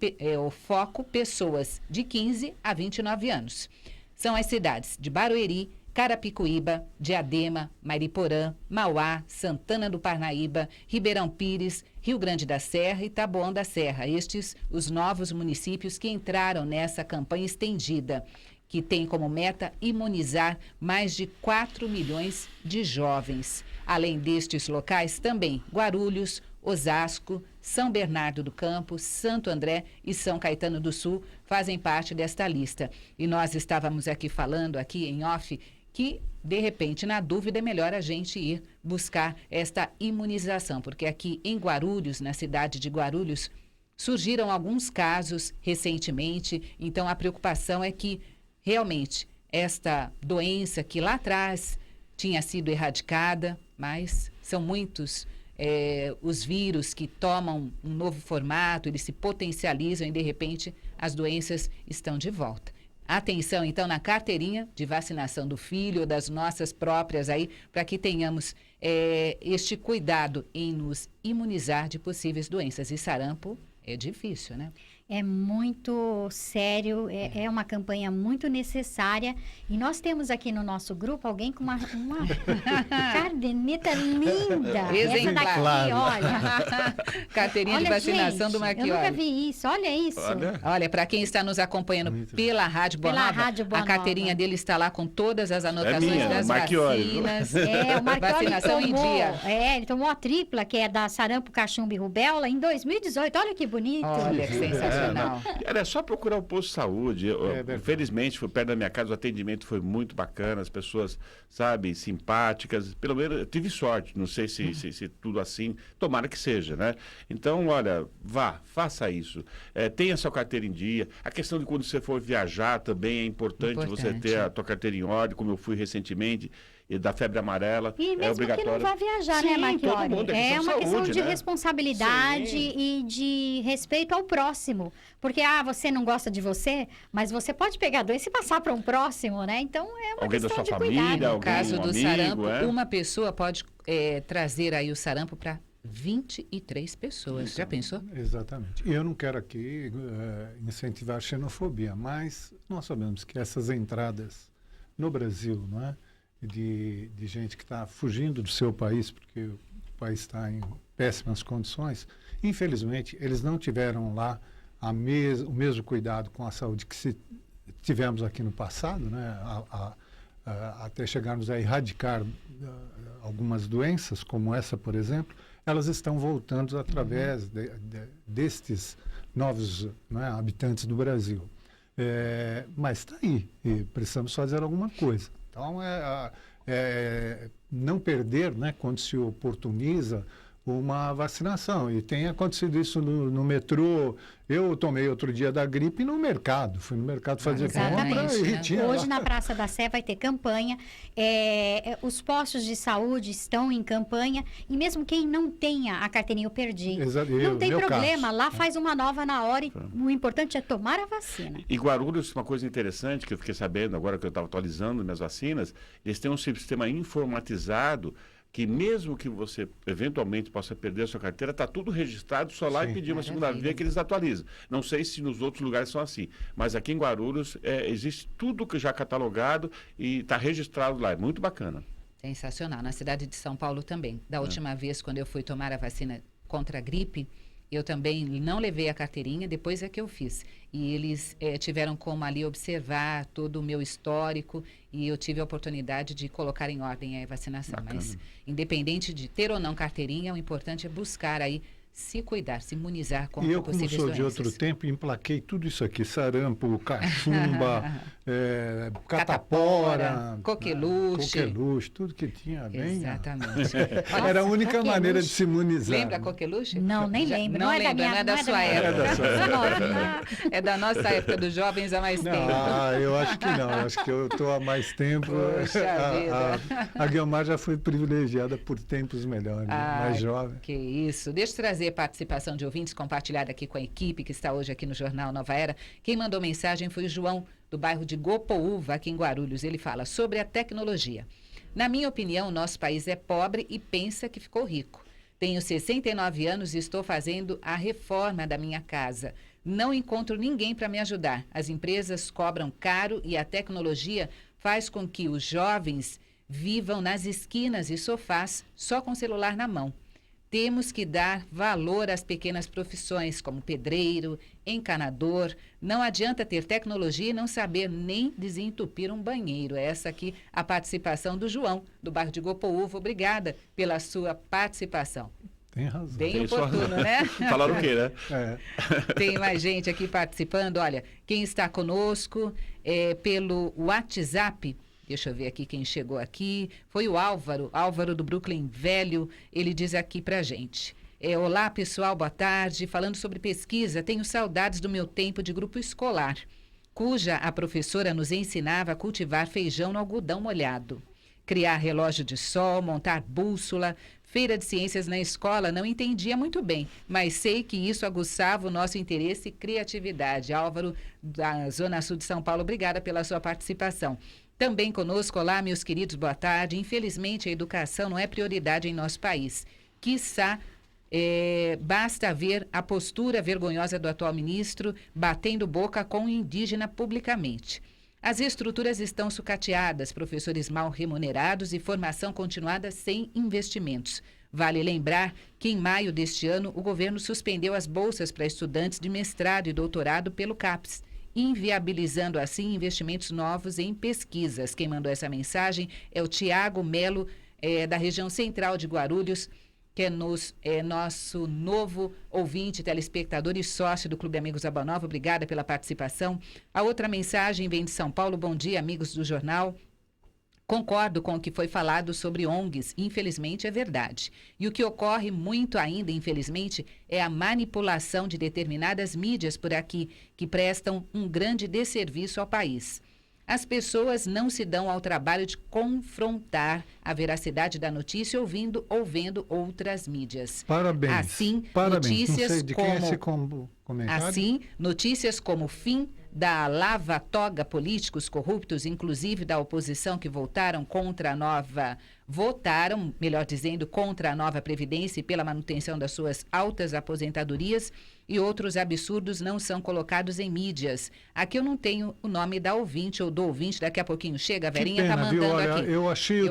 o foco pessoas de 15 a 29 anos. São as cidades de Barueri, Carapicuíba, Diadema, Mariporã, Mauá, Santana do Parnaíba, Ribeirão Pires, Rio Grande da Serra e Taboão da Serra. Estes os novos municípios que entraram nessa campanha estendida, que tem como meta imunizar mais de 4 milhões de jovens. Além destes locais, também Guarulhos, Osasco, São Bernardo do Campo, Santo André e São Caetano do Sul fazem parte desta lista. E nós estávamos aqui falando, aqui em off, que, de repente, na dúvida, é melhor a gente ir buscar esta imunização, porque aqui em Guarulhos, na cidade de Guarulhos, surgiram alguns casos recentemente, então a preocupação é que, realmente, esta doença que lá atrás tinha sido erradicada, mas são muitos os vírus que tomam um novo formato, eles se potencializam e, de repente, as doenças estão de volta. Atenção, então, na carteirinha de vacinação do filho ou das nossas próprias aí, para que tenhamos este cuidado em nos imunizar de possíveis doenças. E sarampo é difícil, né? é muito sério, é uma campanha muito necessária. E nós temos aqui no nosso grupo alguém com uma caderneta linda. Essa daqui, olha. Carteirinha de vacinação, gente, do Marchiori. Eu nunca vi isso, olha isso. Olha, para quem está nos acompanhando pela Rádio Boa Nova, a carteirinha dele está lá com todas as anotações das vacinas. O Marchiori vacinação em dia. Ele tomou a tripla, que é da sarampo, cachumba e rubéola, em 2018. Olha que bonito. Olha que sensacional. Era só procurar o posto de saúde. Felizmente, foi perto da minha casa, o atendimento foi muito bacana, as pessoas, sabe, simpáticas. Pelo menos, eu tive sorte, não sei se tudo assim, tomara que seja, né? Então, olha, faça isso. Tenha sua carteira em dia. A questão de quando você for viajar também é importante. Você ter a tua carteira em ordem, como eu fui recentemente, e da febre amarela. E mesmo que não vá viajar, né, Marchiori? É uma questão de responsabilidade e de respeito ao próximo. Porque, você não gosta de você, mas você pode pegar a doença e passar para um próximo, né? Então, é uma alguém questão da sua de família, cuidado. No caso do sarampo, uma pessoa pode trazer aí o sarampo para 23 pessoas. Já pensou? Exatamente. E eu não quero aqui incentivar a xenofobia, mas nós sabemos que essas entradas no Brasil, não é? De gente que está fugindo do seu país, porque o país está em péssimas condições, infelizmente, eles não tiveram lá o mesmo cuidado com a saúde que tivemos aqui no passado, né? Até chegarmos a erradicar algumas doenças, como essa, por exemplo, elas estão voltando através destes novos, né, habitantes do Brasil. Mas está aí, e precisamos fazer alguma coisa. Então, não perder, né, quando se oportuniza uma vacinação. E tem acontecido isso no metrô. Eu tomei outro dia da gripe no mercado. Fui no mercado fazer compra e tinha hoje na Praça da Sé vai ter campanha. Os postos de saúde estão em campanha. E mesmo quem não tenha a carteirinha, eu perdi. Não tem problema. Caso. Lá faz uma nova na hora. E o importante é tomar a vacina. E Guarulhos, uma coisa interessante que eu fiquei sabendo agora que eu estava atualizando minhas vacinas, eles têm um sistema informatizado que mesmo que você eventualmente possa perder a sua carteira, está tudo registrado, só lá e pedir uma segunda via que eles atualizam. Não sei se nos outros lugares são assim, mas aqui em Guarulhos existe tudo que já catalogado e está registrado lá, é muito bacana. Sensacional, na cidade de São Paulo também. Da última vez, quando eu fui tomar a vacina contra a gripe, eu também não levei a carteirinha, depois é que eu fiz. E eles tiveram como ali observar todo o meu histórico e eu tive a oportunidade de colocar em ordem a vacinação. Bacana. Mas, independente de ter ou não carteirinha, o importante é buscar aí se cuidar, se imunizar contra possíveis doenças. E eu, como sou de outro tempo, emplaquei tudo isso aqui, sarampo, cachumba, catapora, coqueluche, tudo que tinha bem. Exatamente. Era a única maneira de se imunizar. Lembra coqueluche? Não, nem lembro. Não é da sua época. É da nossa época, dos jovens há mais tempo. Eu acho que não. Eu acho que eu estou há mais tempo. A Guiomar já foi privilegiada por tempos melhores, mais jovem. Que isso. Deixa eu trazer a participação de ouvintes compartilhada aqui com a equipe que está hoje aqui no Jornal Nova Era. Quem mandou mensagem foi o João, do bairro de Gopoúva, aqui em Guarulhos. Ele fala sobre a tecnologia. Na minha opinião, o nosso país é pobre e pensa que ficou rico. Tenho 69 anos e estou fazendo a reforma da minha casa. Não encontro ninguém para me ajudar. As empresas cobram caro e a tecnologia faz com que os jovens vivam nas esquinas e sofás só com o celular na mão. Temos que dar valor às pequenas profissões, como pedreiro, encanador. Não adianta ter tecnologia e não saber nem desentupir um banheiro. Essa aqui a participação do João, do bairro de Gopoúva. Obrigada pela sua participação. Tem razão. Bem oportuno, né? Falaram o quê, né? Tem mais gente aqui participando. Olha, quem está conosco pelo WhatsApp... Deixa eu ver aqui quem chegou aqui. Foi o Álvaro do Brooklyn Velho. Ele diz aqui pra gente. Olá, pessoal, boa tarde. Falando sobre pesquisa, tenho saudades do meu tempo de grupo escolar, cuja a professora nos ensinava a cultivar feijão no algodão molhado, criar relógio de sol, montar bússola. Feira de ciências na escola não entendia muito bem, mas sei que isso aguçava o nosso interesse e criatividade. Álvaro, da Zona Sul de São Paulo, obrigada pela sua participação. Também conosco, olá, meus queridos, boa tarde. Infelizmente, a educação não é prioridade em nosso país. Quiçá Basta ver a postura vergonhosa do atual ministro batendo boca com o indígena publicamente. As estruturas estão sucateadas, professores mal remunerados e formação continuada sem investimentos. Vale lembrar que em maio deste ano o governo suspendeu as bolsas para estudantes de mestrado e doutorado pelo CAPES, inviabilizando assim investimentos novos em pesquisas. Quem mandou essa mensagem é o Tiago Melo, da região central de Guarulhos, que é nosso novo ouvinte, telespectador e sócio do Clube Amigos Aba Nova. Obrigada pela participação. A outra mensagem vem de São Paulo. Bom dia, amigos do jornal. Concordo com o que foi falado sobre ONGs, infelizmente é verdade. E o que ocorre muito ainda, infelizmente, é a manipulação de determinadas mídias por aqui, que prestam um grande desserviço ao país. As pessoas não se dão ao trabalho de confrontar a veracidade da notícia ouvindo ou vendo outras mídias. Parabéns. Assim, parabéns. Notícias não sei de quem como, é esse comentário. Assim, notícias como o fim da lava-toga políticos corruptos, inclusive da oposição que votaram, melhor dizendo, contra a nova Previdência e pela manutenção das suas altas aposentadorias, e outros absurdos não são colocados em mídias. Aqui eu não tenho o nome da ouvinte ou do ouvinte, daqui a pouquinho chega, a Verinha está mandando, viu? Olha, aqui. Eu achei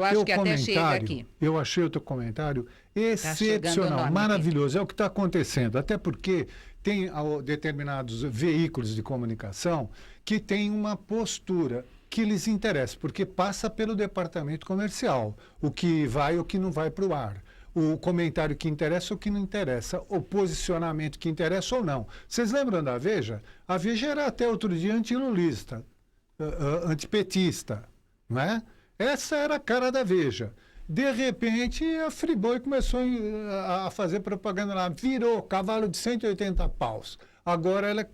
o teu comentário excepcional, maravilhoso, é o que está acontecendo, até porque tem determinados veículos de comunicação que têm uma postura que lhes interessa, porque passa pelo departamento comercial, o que vai e o que não vai para o ar. O comentário que interessa ou que não interessa, o posicionamento que interessa ou não. Vocês lembram da Veja? A Veja era até outro dia antilulista, antipetista, não é? Essa era a cara da Veja. De repente, a Friboi começou a fazer propaganda lá, virou cavalo de 180 paus. Agora ela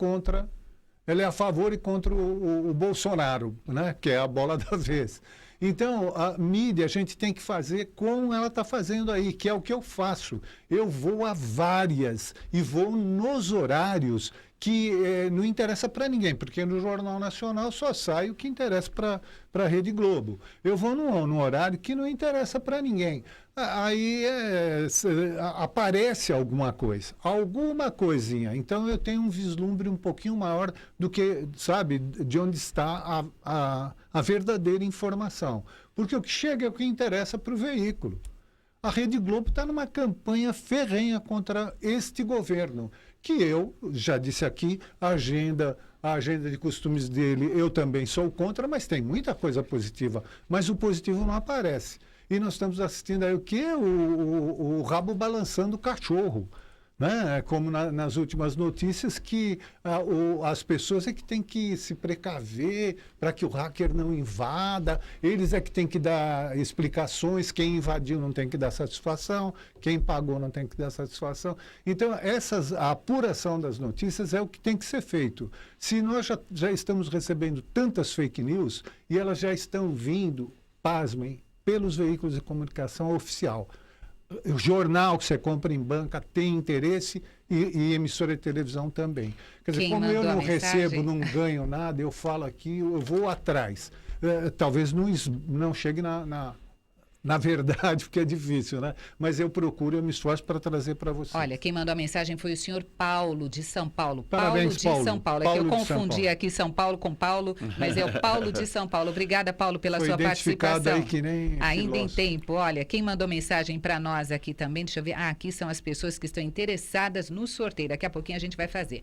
é a favor e contra o Bolsonaro, né? Que é a bola da vez. Então, a mídia a gente tem que fazer como ela está fazendo aí, que é o que eu faço. Eu vou a várias e vou nos horários que não interessa para ninguém, porque no Jornal Nacional só sai o que interessa para a Rede Globo. Eu vou num horário que não interessa para ninguém. Aí aparece alguma coisinha. Então eu tenho um vislumbre um pouquinho maior do que, sabe, de onde está a verdadeira informação. Porque o que chega é o que interessa para o veículo. A Rede Globo está numa campanha ferrenha contra este governo, que eu já disse aqui, a agenda de costumes dele, eu também sou contra, mas tem muita coisa positiva. Mas o positivo não aparece. E nós estamos assistindo aí o quê? O rabo balançando o cachorro. Né? Como nas últimas notícias, que as pessoas é que têm que se precaver para que o hacker não invada, eles é que têm que dar explicações, quem invadiu não tem que dar satisfação, quem pagou não tem que dar satisfação. Então, a apuração das notícias é o que tem que ser feito. Se nós já estamos recebendo tantas fake news e elas já estão vindo, pasmem, pelos veículos de comunicação oficial. O jornal que você compra em banca tem interesse e emissora de televisão também. Quer dizer, como eu não recebo, não ganho nada, eu falo aqui, eu vou atrás. Talvez não chegue na verdade, porque é difícil, né? Mas eu me esforço para trazer para vocês. Olha, quem mandou a mensagem foi o senhor Paulo, de São Paulo. Parabéns, Paulo de São Paulo. É que eu confundi aqui São Paulo com Paulo, mas é o Paulo de São Paulo. Obrigada, Paulo, pela sua participação. Aí que nem ainda em tempo. Olha, quem mandou mensagem para nós aqui também, deixa eu ver. Aqui são as pessoas que estão interessadas no sorteio. Daqui a pouquinho a gente vai fazer.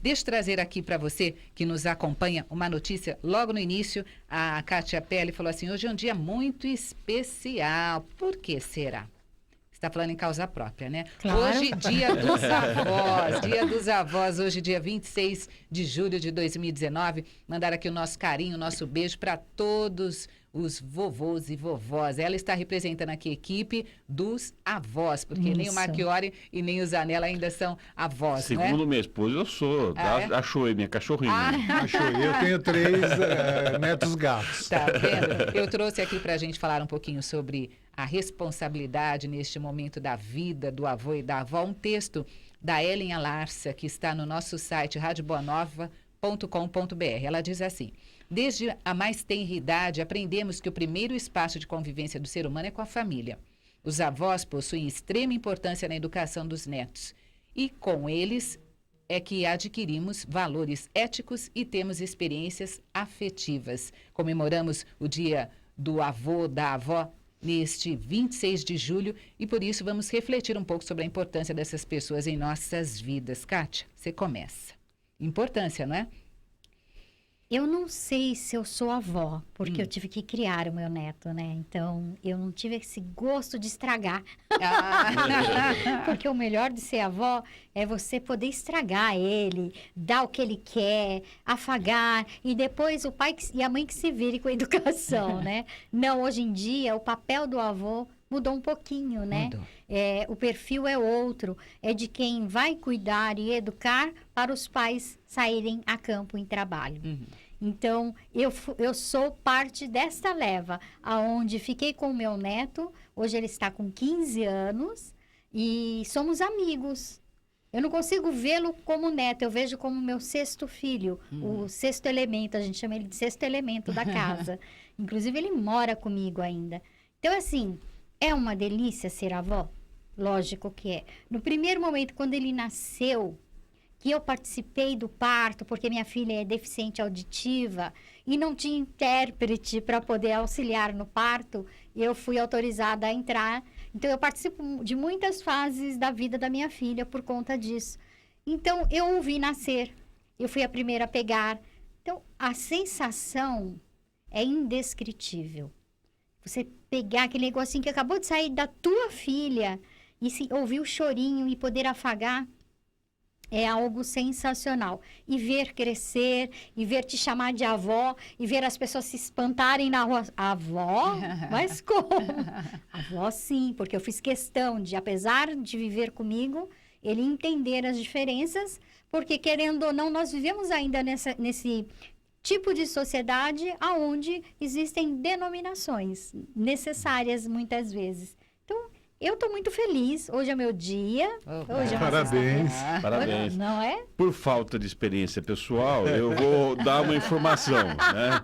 Deixa eu trazer aqui para você que nos acompanha uma notícia logo no início. A Kátia Pelli falou assim, hoje é um dia muito especial. Por que será? Você está falando em causa própria, né? Claro. Hoje, dia dos avós, hoje dia 26 de julho de 2019. Mandar aqui o nosso carinho, o nosso beijo para todos os vovôs e vovós. Ela está representando aqui a equipe dos avós, porque nem o Marchiori e nem o Zanella ainda são avós, Segundo não é? minha esposa, eu sou. A Choe, minha cachorrinha. A Choe, eu tenho 3 netos gatos. Tá vendo? Eu trouxe aqui para a gente falar um pouquinho sobre a responsabilidade neste momento da vida do avô e da avó. Um texto da Ellen Alarça, que está no nosso site radioboanova.com.br. Ela diz assim: desde a mais tenra idade, aprendemos que o primeiro espaço de convivência do ser humano é com a família. Os avós possuem extrema importância na educação dos netos e com eles é que adquirimos valores éticos e temos experiências afetivas. Comemoramos o Dia do Avô, da Avó, neste 26 de julho e por isso vamos refletir um pouco sobre a importância dessas pessoas em nossas vidas. Kátia, você começa. Importância, não é? Eu não sei se eu sou avó, porque eu tive que criar o meu neto, né? Então, eu não tive esse gosto de estragar. Porque o melhor de ser avó é você poder estragar ele, dar o que ele quer, afagar, e depois o pai e a mãe que se vire com a educação, né? Não, hoje em dia, o papel do avô mudou um pouquinho, né? O perfil é outro, é de quem vai cuidar e educar para os pais saírem a campo em trabalho. Então, eu sou parte desta leva, aonde fiquei com o meu neto, hoje ele está com 15 anos, e somos amigos. Eu não consigo vê-lo como neto, eu vejo como meu sexto filho, o sexto elemento, a gente chama ele de sexto elemento da casa. Inclusive, ele mora comigo ainda. Então, assim, é uma delícia ser avó? Lógico que é. No primeiro momento, quando ele nasceu, que eu participei do parto, porque minha filha é deficiente auditiva e não tinha intérprete para poder auxiliar no parto, eu fui autorizada a entrar. Então, eu participo de muitas fases da vida da minha filha por conta disso. Então, eu o vi nascer, eu fui a primeira a pegar. Então, a sensação é indescritível. Você pegar aquele negocinho que acabou de sair da tua filha e ouvir o chorinho e poder afagar, é algo sensacional. E ver crescer, e ver te chamar de avó, e ver as pessoas se espantarem na rua. Avó? Mas como? Avó, sim, porque eu fiz questão de, apesar de viver comigo, ele entender as diferenças, porque, querendo ou não, nós vivemos ainda nesse tipo de sociedade onde existem denominações necessárias, muitas vezes. Então, eu estou muito feliz. Hoje é meu dia. Hoje é parabéns. Parabéns. Não é? Por falta de experiência pessoal, eu vou dar uma informação, né?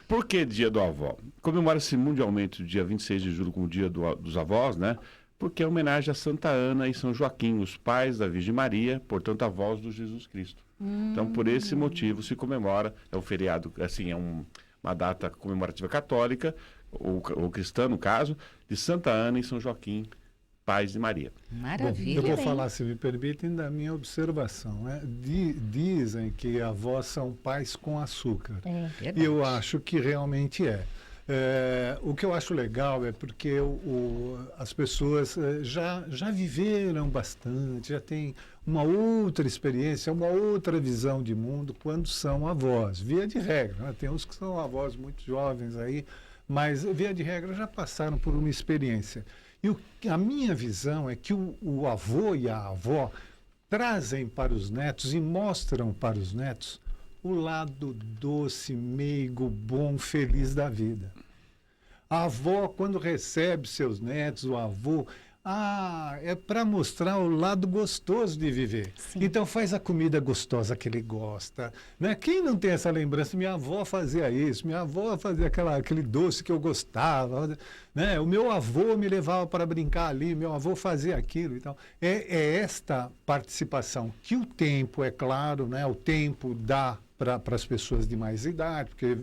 Por que Dia do Avó? Comemora-se mundialmente o dia 26 de julho como o Dia dos Avós, né? Porque é homenagem a Santa Ana e São Joaquim, os pais da Virgem Maria, portanto, avós do Jesus Cristo. Então, por esse motivo, se comemora, é um feriado, assim, é uma data comemorativa católica, ou cristã, no caso, de Santa Ana e São Joaquim, pais de Maria. Maravilha. Bom, eu vou falar, se me permitem, da minha observação. Né? Dizem que avós são pais com açúcar. E eu acho que realmente é. O que eu acho legal é porque as pessoas já viveram bastante, já têm uma outra experiência, uma outra visão de mundo quando são avós, via de regra. Né? Tem uns que são avós muito jovens aí, mas via de regra já passaram por uma experiência. E a minha visão é que o avô e a avó trazem para os netos e mostram para os netos o lado doce, meigo, bom, feliz da vida. A avó, quando recebe seus netos, o avô, é para mostrar o lado gostoso de viver. Sim. Então faz a comida gostosa que ele gosta. Né? Quem não tem essa lembrança? Minha avó fazia isso, minha avó fazia aquele doce que eu gostava. Né? O meu avô me levava para brincar ali, meu avô fazia aquilo. Então, é esta participação que o tempo, é claro, né? O tempo dá para as pessoas de mais idade, porque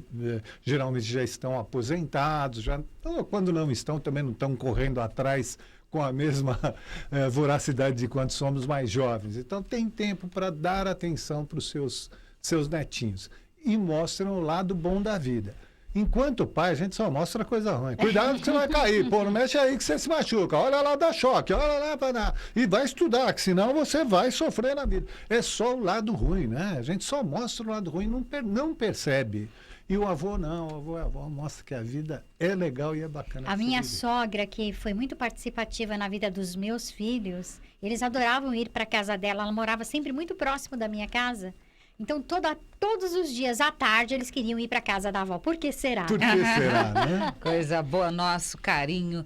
geralmente já estão aposentados, quando não estão, também não estão correndo atrás com a mesma voracidade de quando somos mais jovens. Então, tem tempo para dar atenção para os seus netinhos. E mostram o lado bom da vida. Enquanto pai, a gente só mostra coisa ruim. Cuidado que você vai cair. Pô, não mexe aí que você se machuca. Olha lá, dá choque. Olha lá, para e vai estudar, que senão você vai sofrer na vida. É só o lado ruim, né? A gente só mostra o lado ruim, não percebe. E o avô não, o avô e a avó mostra que a vida é legal e é bacana. A minha sogra, que foi muito participativa na vida dos meus filhos, eles adoravam ir para a casa dela. Ela morava sempre muito próximo da minha casa. Então, todos os dias à tarde, eles queriam ir para a casa da avó. Por que será? Por que será, né? Coisa boa, nosso carinho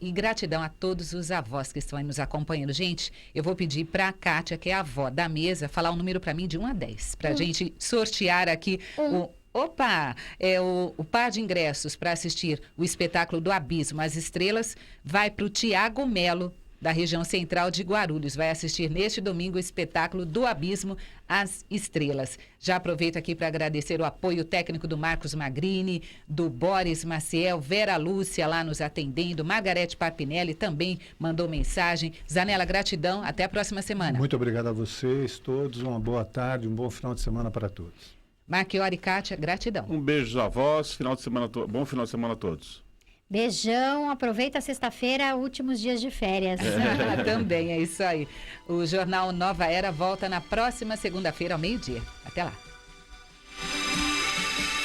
e gratidão a todos os avós que estão aí nos acompanhando. Gente, eu vou pedir para a Kátia, que é a avó da mesa, falar um número para mim de 1 a 10, para a gente sortear aqui Opa! O par de ingressos para assistir o espetáculo do Abismo, As Estrelas, vai para o Tiago Melo, da região central de Guarulhos. Vai assistir neste domingo o espetáculo do Abismo, As Estrelas. Já aproveito aqui para agradecer o apoio técnico do Marcos Magrini, do Boris Maciel, Vera Lúcia lá nos atendendo, Margarete Papinelli também mandou mensagem. Zanella, gratidão. Até a próxima semana. Muito obrigado a vocês todos. Uma boa tarde, um bom final de semana para todos. Marchiori e Kátia, gratidão. Um beijo aos avós, bom final de semana a todos. Beijão, aproveita a sexta-feira, últimos dias de férias. Também, é isso aí. O Jornal Nova Era volta na próxima segunda-feira ao meio-dia. Até lá.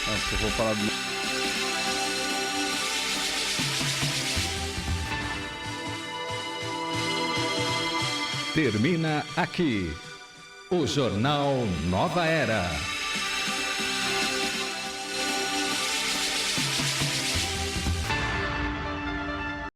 Nossa, eu vou falar do... Termina aqui o Jornal Nova Era.